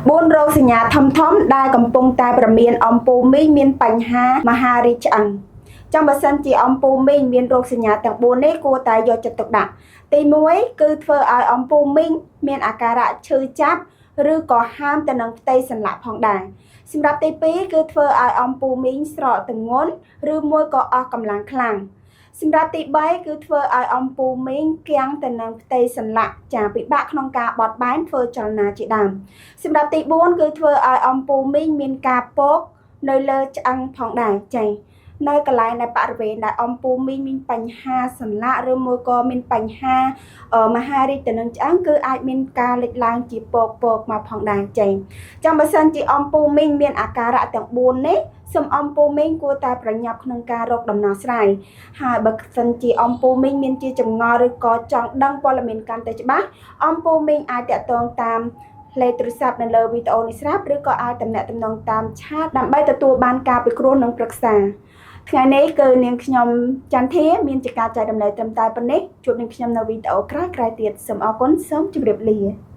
4 រោគសញ្ញាធំដែលកំពុងតែប្រមានអំពូលមីងមានបញ្ហាមហារីកឆ្អឹងចាំបើសិនជាអំពូលមីងមានរោគសញ្ញាទាំង 4 នេះគួរតែយកចិត្តទុកដាក់ទី 1 គឺធ្វើឲ្យអំពូលមីងមានអាការៈឈឺចាប់ឬក៏ហាមទៅនឹងផ្ទៃសន្លាក់ផងដែរសម្រាប់ទី 2 គឺធ្វើឲ្យអំពូលមីងស្រកទម្ងន់ឬមួយក៏អស់កម្លាំងខ្លាំងសម្រាប់ទី 3 គឺធ្វើឲ្យអំពូលមីងគាំងទៅនឹងផ្ទៃសន្លាក់ចាពិបាកក្នុងការបត់បែនធ្វើចលនាជាដើមសម្រាប់ទី 4 គឺធ្វើឲ្យអំពូលមីងមានការពកនៅលើឆ្អឹងផងដែរចានៅកន្លែងដែលបរិវេណដែលអំពូលមីងមានបញ្ហាសន្លាក់ឬមួយក៏មានបញ្ហាមហារីកទៅនឹងឆ្អឹងគឺអាចមានការលេចឡើងជាពកមកផងដែរចាចាំបើសិនជាអំពូលមីងមានអាការៈទាំង 4 នេះសូមអំពូលមីងគួរតែប្រញាប់ក្នុងការរកដំណោះស្រាយហើយបើសិនជាអំពូលមីងមានជាចម្ងល់ឬក៏ចង់ដឹងព័ត៌មានកាន់តែច្បាស់អំពូលមីងអាចតាក់ទងតាមលេខទូរស័ព្ទនៅលើវីដេអូនេះស្រាប់ឬក៏អាចទំនាក់ទំនងតាមឆាតដើម្បីទទួលបានការពិគ្រោះនិងប្រឹក្សាថ្ងៃនេះគឺនាងខ្ញុំចន្ទធាមានជាការចែករំលែកត្រឹមតែប៉ុណ្ណេះជួបនឹងខ្ញុំនៅវីដេអូក្រោយៗទៀតសូមអរគុណសូមជម្រាបលា